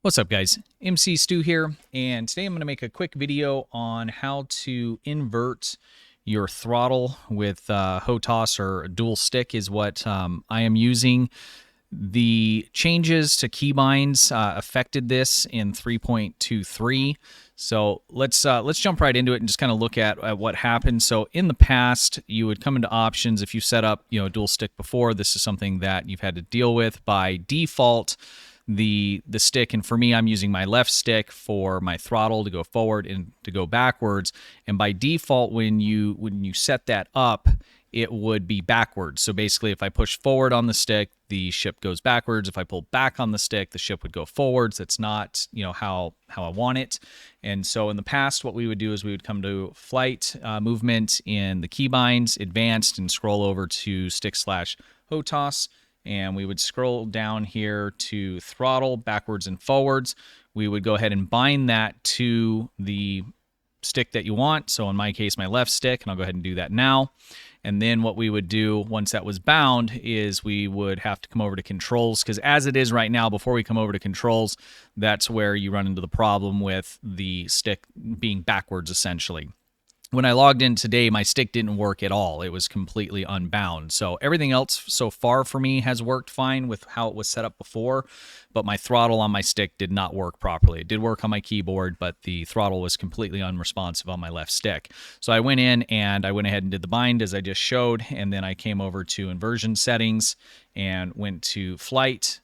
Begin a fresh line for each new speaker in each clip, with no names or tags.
What's up, guys? MC Stu here, and today I'm going to make a quick video on how to invert your throttle with HOTAS, or dual stick is what I am using. The changes to keybinds affected this in 3.23. So let's jump right into it and just kind of look at what happened. So in the past, you would come into options if you set up dual stick before. This is something that you've had to deal with by default. The stick, and for me, I'm using my left stick for my throttle to go forward and to go backwards. And by default, when you set that up, it would be backwards. So basically, if I push forward on the stick, the ship goes backwards. If I pull back on the stick, the ship would go forwards. That's not how I want it. And so in the past, what we would do is we would come to flight movement in the keybinds, advanced, and scroll over to stick/HOTAS. And we would scroll down here to throttle, backwards and forwards. We would go ahead and bind that to the stick that you want. So in my case, my left stick, and I'll go ahead and do that now. And then what we would do once that was bound is we would have to come over to controls, because as it is right now, before we come over to controls, that's where you run into the problem with the stick being backwards, essentially. When I logged in today, my stick didn't work at all. It was completely unbound. So everything else so far for me has worked fine with how it was set up before, but my throttle on my stick did not work properly. It did work on my keyboard, but the throttle was completely unresponsive on my left stick. So I went in and I went ahead and did the bind as I just showed, and then I came over to inversion settings and went to flight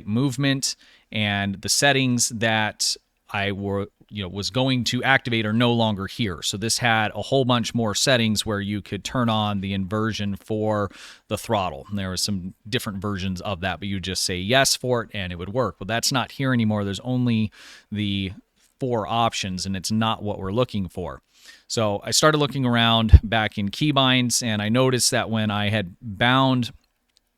movement, and the settings that I was going to activate are no longer here. So this had a whole bunch more settings where you could turn on the inversion for the throttle. And there were some different versions of that, but you just say yes for it and it would work. Well, that's not here anymore. There's only the 4 options, and it's not what we're looking for. So I started looking around back in keybinds, and I noticed that when I had bound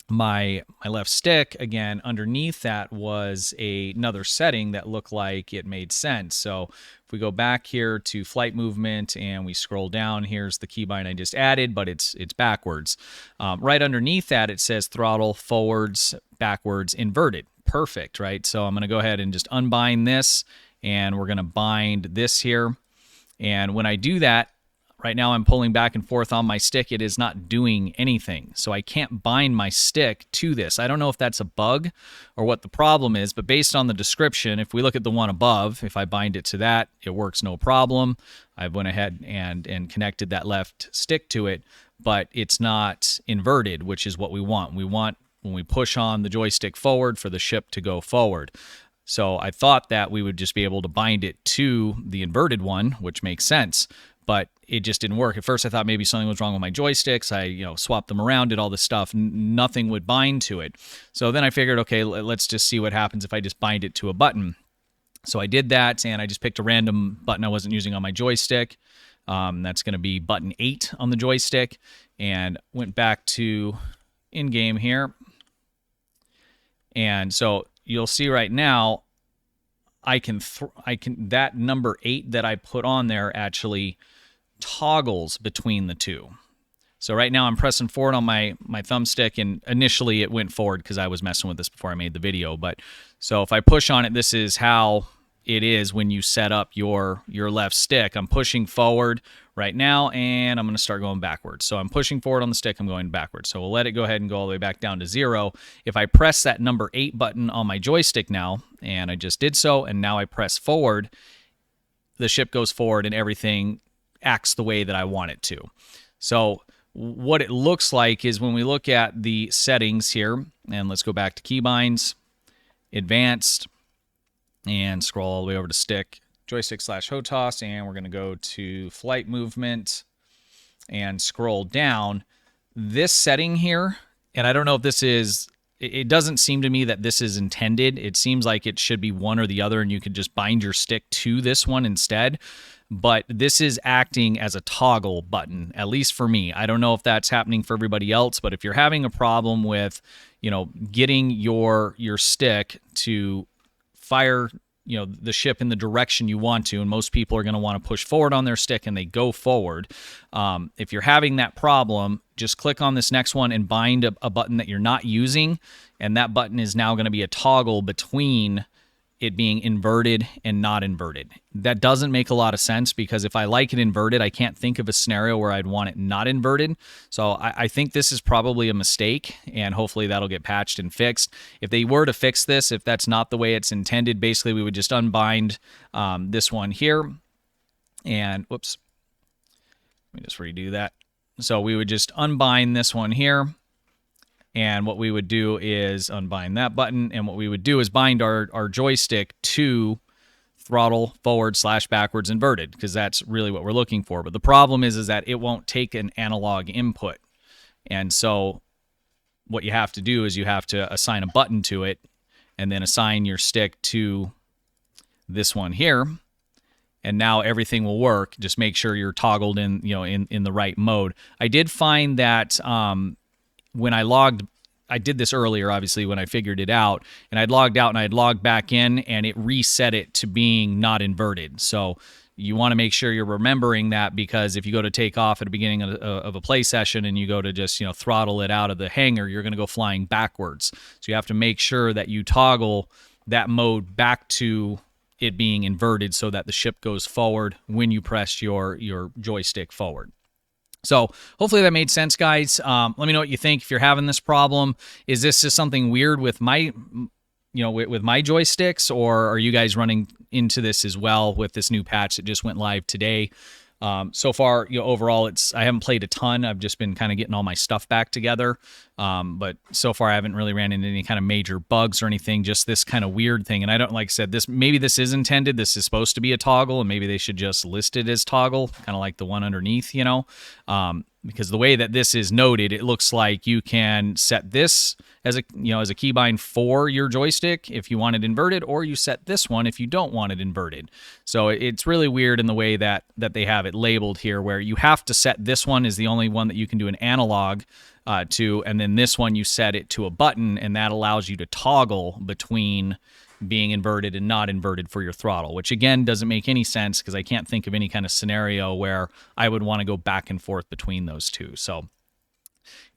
my left stick, again, underneath that was another setting that looked like it made sense. So if we go back here to flight movement and we scroll down, here's the keybind I just added, but it's backwards. Right underneath that, it says throttle forwards, backwards, inverted. Perfect, right? So I'm going to go ahead and just unbind this, and we're going to bind this here. And when I do that, right now I'm pulling back and forth on my stick. It is not doing anything. So I can't bind my stick to this. I don't know if that's a bug or what the problem is, but based on the description, if we look at the one above, if I bind it to that, it works no problem. I went ahead and connected that left stick to it, but it's not inverted, which is what we want. We want, when we push on the joystick forward, for the ship to go forward. So I thought that we would just be able to bind it to the inverted one, which makes sense, but it just didn't work. At first I thought maybe something was wrong with my joysticks. I swapped them around, did all this stuff. Nothing would bind to it. So then I figured, okay, let's just see what happens if I just bind it to a button. So I did that, and I just picked a random button I wasn't using on my joystick. That's going to be button 8 on the joystick, and went back to in-game here. And so you'll see right now, I can that number 8 that I put on there actually toggles between the two. So right now I'm pressing forward on my thumbstick, and initially it went forward because I was messing with this before I made the video. But so if I push on it, this is how it is when you set up your left stick. I'm pushing forward right now, and I'm going to start going backwards. So I'm pushing forward on the stick, I'm going backwards. So we'll let it go ahead and go all the way back down to 0. If I press that number 8 button on my joystick now, and I just did so, and now I press forward, the ship goes forward and everything acts the way that I want it to. So what it looks like is when we look at the settings here, and let's go back to keybinds, advanced, and scroll all the way over to joystick/HOTAS, and we're going to go to flight movement and scroll down. This setting here, and I don't know if this is, it doesn't seem to me that this is intended. It seems like it should be one or the other, and you could just bind your stick to this one instead. But this is acting as a toggle button, at least for me. I don't know if that's happening for everybody else, but if you're having a problem with, getting your stick to fire the ship in the direction you want to, and most people are going to want to push forward on their stick and they go forward. If you're having that problem, just click on this next one and bind a button that you're not using, and that button is now going to be a toggle between it being inverted and not inverted. That doesn't make a lot of sense because if I like it inverted, I can't think of a scenario where I'd want it not inverted. So I think this is probably a mistake, and hopefully that'll get patched and fixed. If they were to fix this, if that's not the way it's intended, basically we would just unbind this one here. And whoops, let me just redo that. So we would just unbind this one here. And what we would do is unbind that button. And what we would do is bind our joystick to throttle forward/backwards inverted, because that's really what we're looking for. But the problem is that it won't take an analog input. And so what you have to do is you have to assign a button to it and then assign your stick to this one here. And now everything will work. Just make sure you're toggled in, in the right mode. I did find that when I did this earlier, obviously, when I figured it out, and I'd logged out and I'd logged back in, and it reset it to being not inverted. So you want to make sure you're remembering that, because if you go to take off at the beginning of a play session and you go to just, throttle it out of the hangar, you're going to go flying backwards. So you have to make sure that you toggle that mode back to it being inverted so that the ship goes forward when you press your joystick forward. So hopefully that made sense, guys. Let me know what you think if you're having this problem. Is this just something weird with my, with my joysticks, or are you guys running into this as well with this new patch that just went live today? So far, overall, I haven't played a ton. I've just been kind of getting all my stuff back together. But so far, I haven't really ran into any kind of major bugs or anything, just this kind of weird thing. And I don't, like I said, maybe this is intended. This is supposed to be a toggle, and maybe they should just list it as toggle, kind of like the one underneath, because the way that this is noted, it looks like you can set this as a keybind for your joystick if you want it inverted, or you set this one if you don't want it inverted. So it's really weird in the way that they have it labeled here, where you have to set this one is the only one that you can do an analog to, and then this one you set it to a button, and that allows you to toggle between being inverted and not inverted for your throttle, which again doesn't make any sense because I can't think of any kind of scenario where I would want to go back and forth between those two. So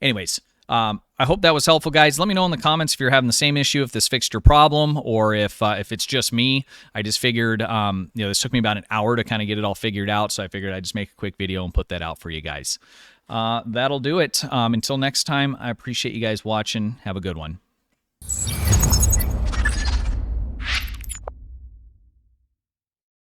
anyways, I hope that was helpful, guys. Let me know in the comments if you're having the same issue, if this fixed your problem, or if it's just me. I just figured, this took me about an hour to kind of get it all figured out, so I figured I'd just make a quick video and put that out for you guys. That'll do it. Until next time, I appreciate you guys watching. Have a good one.